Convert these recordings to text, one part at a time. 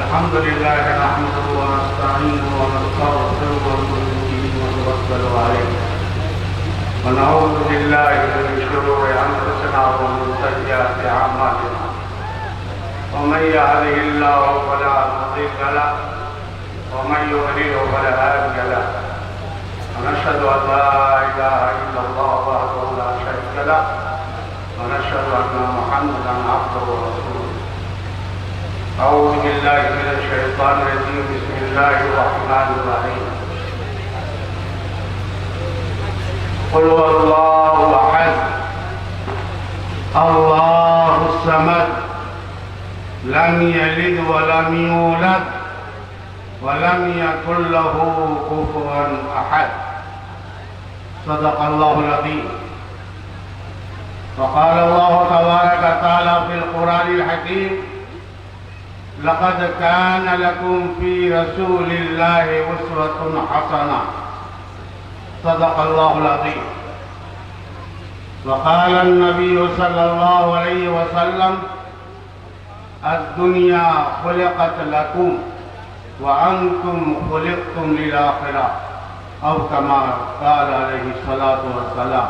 الحمد لله نحمده ونستعينه ونستغفره ونؤمن به ونتوكل عليه ونعوذ بالله من شرور انفسنا ومن سيئات اعمالنا ومن يهده الله فلا مضل له ومن يضلل فلا هادي له ونشهد ان لا اله الا الله وحده لا شريك له ونشهد ان محمدا عبده ورسوله. أعوذ بالله من الشيطان الرجيم. بسم الله الرحمن الرحيم. قل هو الله أحد الله الصمد لم يلد ولم يولد ولم يكن له كفوا أحد. صدق الله العظيم. وقال الله تبارك وتعالى في القرآن الحكيم: لقد كان لكم في رسول الله أسوة حسنة. صدق الله العظيم. وقال النبي صلى الله عليه وسلم: الدنيا خلقت لكم وأنتم خلقتم للآخرة، أو كما قال عليه الصلاة والسلام.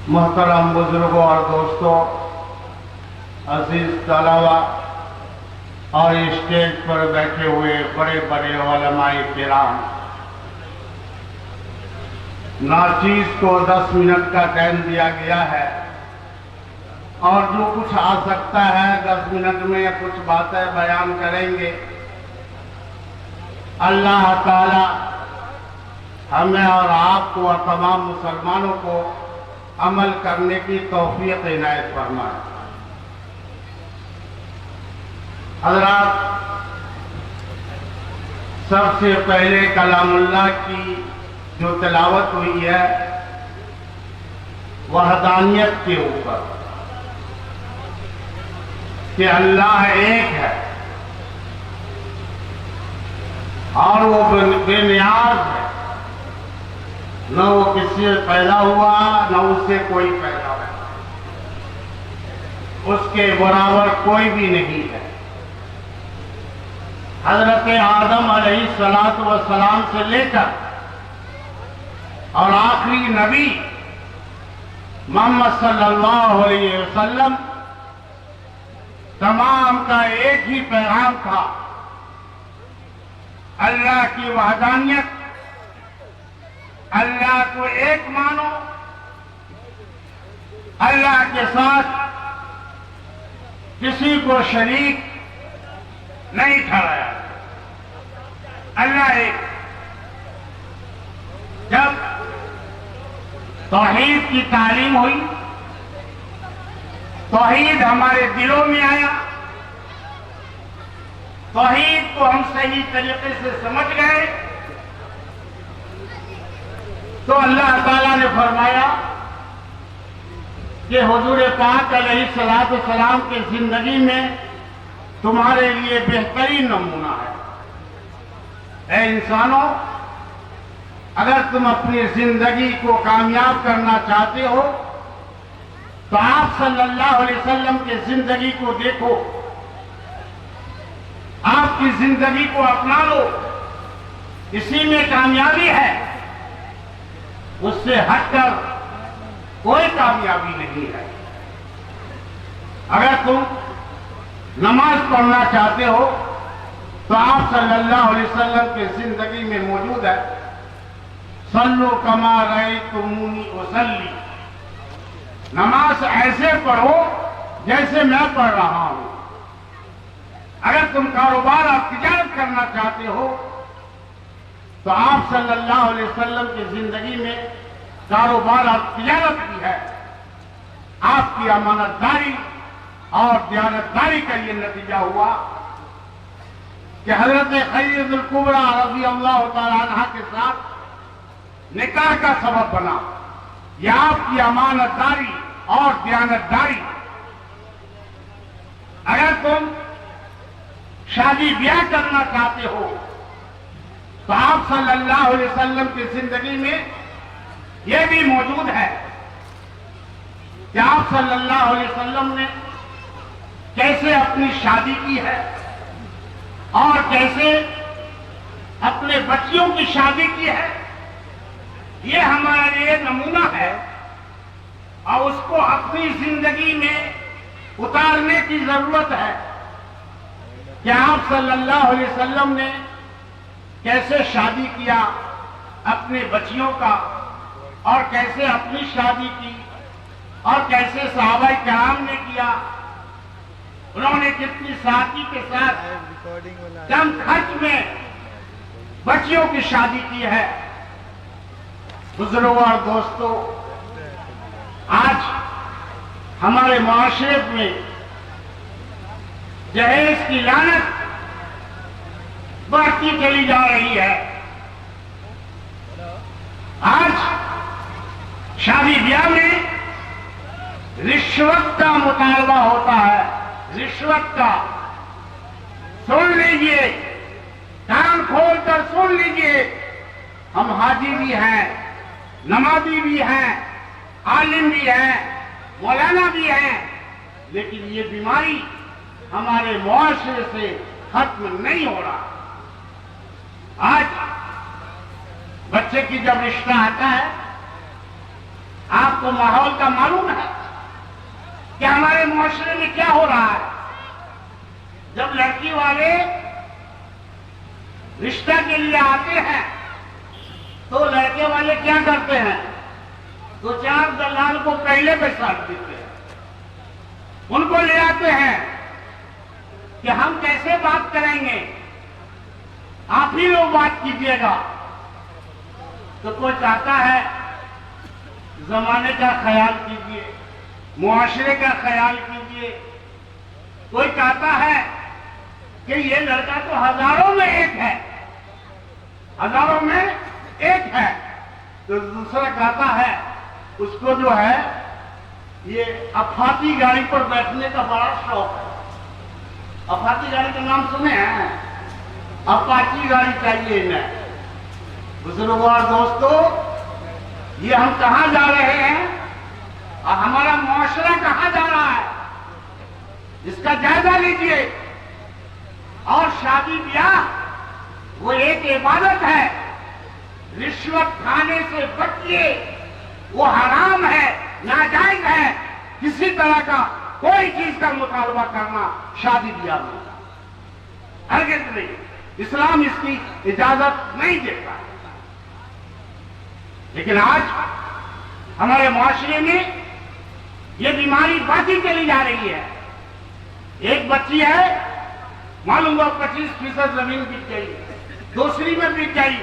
محترم بزرگوں اور دوستوں، عزیز طلباء اور اسٹیج پر بیٹھے ہوئے بڑے بڑے علماء کرام، ناچیز کو 10 منٹ کا ٹائم دیا گیا ہے اور جو کچھ آ سکتا ہے 10 منٹ میں کچھ باتیں بیان کریں گے. اللہ تعالی ہمیں اور آپ کو اور تمام مسلمانوں کو عمل کرنے کی توفیق عنایت فرمائے. حضرات، سب سے پہلے کلام اللہ کی جو تلاوت ہوئی ہے وحدانیت کے اوپر کہ اللہ ایک ہے اور وہ بے نیاز ہے، نہ وہ کسی سے پیدا ہوا نہ اس سے کوئی پیدا ہوا، اس کے برابر کوئی بھی نہیں ہے. حضرت آدم علیہ السلام سے لے کر اور آخری نبی محمد صلی اللہ علیہ وسلم تمام کا ایک ہی پیغام تھا: اللہ کی وحدانیت، اللہ کو ایک مانو، اللہ کے ساتھ کسی کو شریک نہیں ٹھہرایا. اللہ ایک. جب توحید کی تعلیم ہوئی، توحید ہمارے دلوں میں آیا، توحید کو ہم صحیح طریقے سے سمجھ گئے، تو اللہ تعالیٰ نے فرمایا کہ حضور پاک علیہ السلام کی زندگی میں تمہارے لیے بہترین نمونہ ہے. اے انسانوں، اگر تم اپنی زندگی کو کامیاب کرنا چاہتے ہو تو آپ صلی اللہ علیہ وسلم کی زندگی کو دیکھو، آپ کی زندگی کو اپنا لو، اسی میں کامیابی ہے. اس سے ہٹ کر کوئی کامیابی نہیں ہے. اگر تم نماز پڑھنا چاہتے ہو تو آپ صلی اللہ علیہ وسلم کی زندگی میں موجود ہے: صلو کما رأیتمونی اصلی. نماز ایسے پڑھو جیسے میں پڑھ رہا ہوں. اگر تم کاروبار اور تجارت کرنا چاہتے ہو تو آپ صلی اللہ علیہ وسلم کی زندگی میں کاروبار اور تجارت بھی ہے. آپ کی امانت داری اور دیانتداری کا یہ نتیجہ ہوا کہ حضرت خدیجہ الکبریٰ رضی اللہ تعالی عنہ کے ساتھ نکاح کا سبب بنا. یہ آپ کی امانت داری اور دیانتداری. اگر تم شادی بیاہ کرنا چاہتے ہو تو آپ صلی اللہ علیہ وسلم کی زندگی میں یہ بھی موجود ہے کہ آپ صلی اللہ علیہ وسلم نے کیسے اپنی شادی کی ہے، اور کیسے اپنے بچیوں کی شادی کی ہے، یہ ہمارے لیے نمونہ ہے اور اس کو اپنی زندگی میں اتارنے کی ضرورت ہے کہ آپ صلی اللہ علیہ وسلم نے کیسے شادی کیا اپنے بچیوں کا، اور کیسے اپنی شادی کی، اور کیسے صحابہ کرام نے کیا، انہوں نے کتنی سادگی کے ساتھ کم خرچ میں بچیوں کی شادی کی ہے۔ بزرگوں اور دوستوں، آج ہمارے معاشرے میں جہیز کی لعنت بڑھتی چلی جا رہی ہے۔ آج شادی بیاہ میں رشوت کا مطالبہ ہوتا ہے، رشوت کا۔ سن لیجئے، کان کھول کر سن لیجئے، ہم حاجی بھی ہیں، نمازی بھی ہیں، عالم بھی ہیں، مولانا بھی ہیں، لیکن یہ بیماری ہمارے معاشرے سے ختم نہیں ہو رہا۔ آج بچے کی جب رشتہ آتا ہے، آپ کو ماحول کا معلوم ہے کہ ہمارے معاشرے میں کیا ہو رہا ہے۔ جب لڑکی والے رشتہ کے لیے آتے ہیں تو لڑکے والے کیا کرتے ہیں؟ دو چار دلال کو پہلے بیٹھاتے دیتے ہیں، ان کو لے آتے ہیں کہ ہم کیسے بات کریں گے، آپ ہی لوگ بات کیجیے گا۔ تو کوئی چاہتا ہے زمانے کا خیال کیجیے، معاشرے کا خیال کیجیے، کوئی چاہتا ہے کہ یہ لڑکا تو ہزاروں میں ایک ہے، ہزاروں میں ایک ہے، تو دوسرا کہتا ہے اس کو جو ہے یہ افاقی گاڑی پر بیٹھنے کا بڑا شوق ہے۔ افاقی گاڑی کا نام سنے ہیں؟ اپاچی گاڑی چاہیے انہیں۔ بزرگوں اور دوستو، یہ ہم کہاں جا رہے ہیں اور ہمارا معاشرہ کہاں جا رہا ہے، اس کا جائزہ لیجئے۔ اور شادی بیاہ وہ ایک عبادت ہے، رشوت کھانے سے بچیے، وہ حرام ہے، ناجائز ہے، کسی طرح کا کوئی چیز کا مطالبہ کرنا شادی بیاہ میں ہرگز نہیں، اسلام اس کی اجازت نہیں دیتا۔ لیکن آج ہمارے معاشرے میں یہ بیماری بڑھتی چلی جا رہی ہے۔ ایک بچی ہے، معلوم ہوا 25% زمین بک گئی، دوسری میں بک گئی،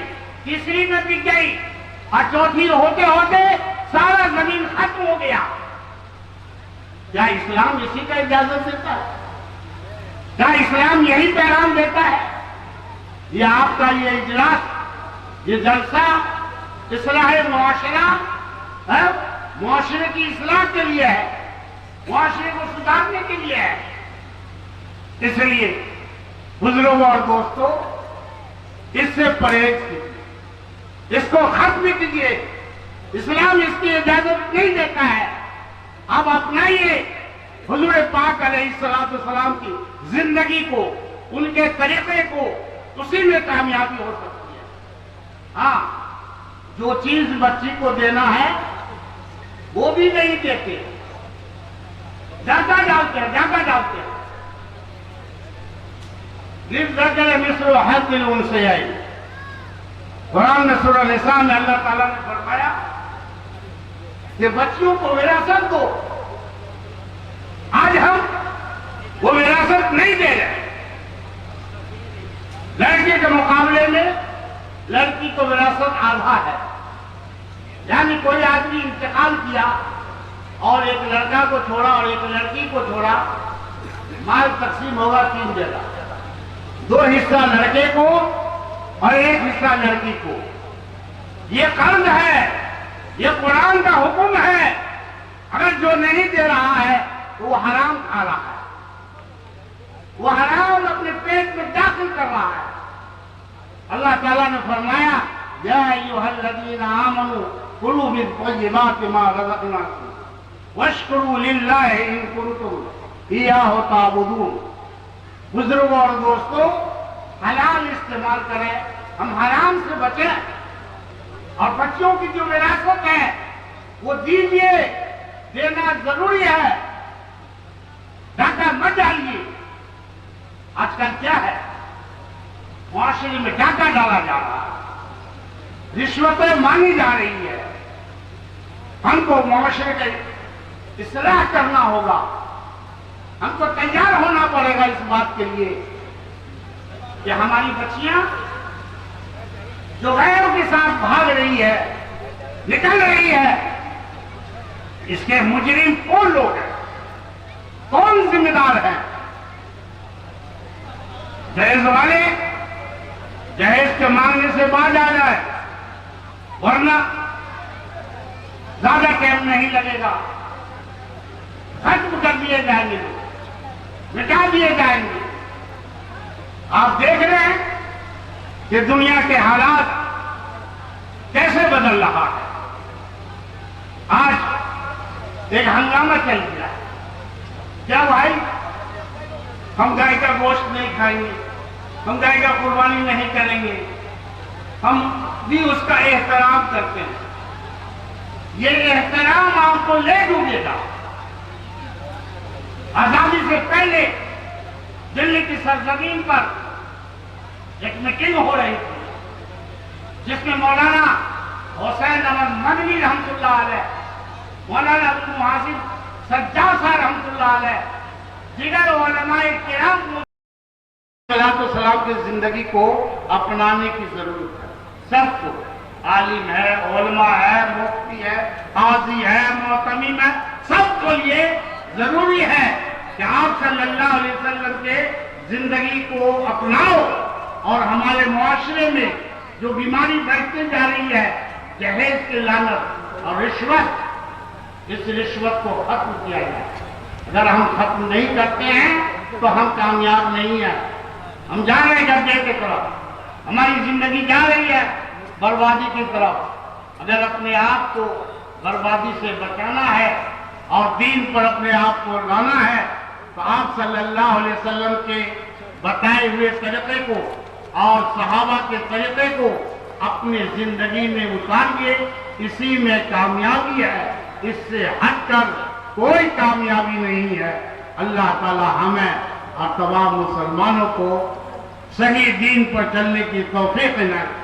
تیسری میں بک گئی، اور چوتھی ہوتے ہوتے سارا زمین ختم ہو گیا۔ کیا اسلام اسی کا اجازت دیتا ہے؟ کیا اسلام یہی پیغام دیتا ہے؟ یہ آپ کا یہ اجلاس، یہ جلسہ اصلاح معاشرہ، معاشرے کی اصلاح کے لیے ہے، معاشرے کو سدھارنے کے لیے ہے۔ اس لیے بزرگوں اور دوستوں، اس سے پرہیز کیجیے، اس کو ختم کیجیے، اسلام اس کی اجازت نہیں دیتا ہے۔ اب اپنائیے حضور پاک علیہ السلام کی زندگی کو، ان کے طریقے کو، اسی میں کامیابی ہو سکتی ہے۔ ہاں، جو چیز بچی کو دینا ہے وہ بھی نہیں دیتے، زیادہ ڈالتے ہیں، زیادہ ڈالتے ہیں۔ للذکر مثل حظ الانثیین، قرآن میں سورہ نساء میں اللہ تعالیٰ نے فرمایا کہ بچیوں کو وراثت دو۔ آج ہم وہ وراثت نہیں دے رہے، لڑکے کے مقابلے میں لڑکی کو وراثت آدھا ہے، یعنی کوئی آدمی انتقال کیا اور ایک لڑکا کو چھوڑا اور ایک لڑکی کو چھوڑا، مال تقسیم ہوگا 3 جگہ، 2 حصہ لڑکے کو اور 1 حصہ لڑکی کو۔ یہ قرض ہے، یہ قرآن کا حکم ہے، اگر جو نہیں دے رہا ہے تو وہ حرام کھا رہا ہے، وہ حرام اپنے پیٹ میں داخل کر رہا ہے۔ اللہ تعالیٰ نے فرمایا یا ایھا الذین آمنوا کلوا من طیبات ما رزقناکم واشکروا للہ ان کنتم ایاہ تعبدون۔ بزرگوں اور دوستوں، حلال استعمال کریں، ہم حرام سے بچیں، اور بچوں کی جو وراثت ہے وہ دیجیے، دینا ضروری ہے، ڈاکہ مت ڈالیے۔ آج کل کیا ہے، معاشرے میں ڈاکہ ڈالا جا رہا ہے، رشوتیں مانگی جا رہی ہے۔ ہم کو معاشرے کا اصلاح کرنا ہوگا، ہم کو تیار ہونا پڑے گا اس بات کے لیے کہ ہماری بچیاں جو غیروں کے ساتھ بھاگ رہی ہے، نکل رہی ہے، اس کے مجرم کون لوگ ہیں، کون ذمہ دار ہیں؟ جہیز والے جہیز کے مانگنے سے باز آ جائے، ورنہ زیادہ ٹائم نہیں لگے گا، ختم کر دیے جائیں گے، مٹا دیے جائیں گے۔ آپ دیکھ رہے ہیں کہ دنیا کے حالات کیسے بدل رہا ہے۔ آج ایک ہنگامہ چل گیا ہے، کیا بھائی، ہم گائے کا گوشت نہیں کھائیں گے، ہم گائے کا قربانی نہیں کریں گے، ہم بھی اس کا احترام کرتے ہیں۔ یہ احترام آپ کو لے ڈوبے گا۔ آزادی سے پہلے دلی کی سرزمین پر ایک میٹنگ ہو رہی تھی، جس میں مولانا حسین احمد مدنی رحمۃ اللہ علیہ، مولانا عبد المحسن سجاد صاحب رحمۃ اللہ علیہ، دیگر علماء کرام سلام کی زندگی کو اپنانے کی ضرورت ہے۔ سب کو، عالم ہے، علماء ہے، مفتی ہے، قاضی ہے، معتمم ہے، سب کو یہ ضروری ہے کہ آپ صلی اللہ علیہ وسلم کے زندگی کو اپناؤ، اور ہمارے معاشرے میں جو بیماری بڑھتی جا رہی ہے، جہیز کی لعنت اور رشوت، اس رشوت کو ختم کیا جائے۔ اگر ہم ختم نہیں کرتے ہیں تو ہم کامیاب نہیں ہیں۔ ہم جا رہے ہیں گڈھے کی طرف، ہماری زندگی جا رہی ہے بربادی کی طرف۔ اگر اپنے آپ کو بربادی سے بچانا ہے اور دین پر اپنے آپ کو لانا ہے تو آپ صلی اللہ علیہ وسلم کے بتائے ہوئے طریقے کو اور صحابہ کے طریقے کو اپنی زندگی میں اتاریے، اسی میں کامیابی ہے، اس سے ہٹ کر کوئی کامیابی نہیں ہے۔ اللہ تعالی ہمیں اور تمام مسلمانوں کو صحیح دین پر چلنے کی توفیق عنایت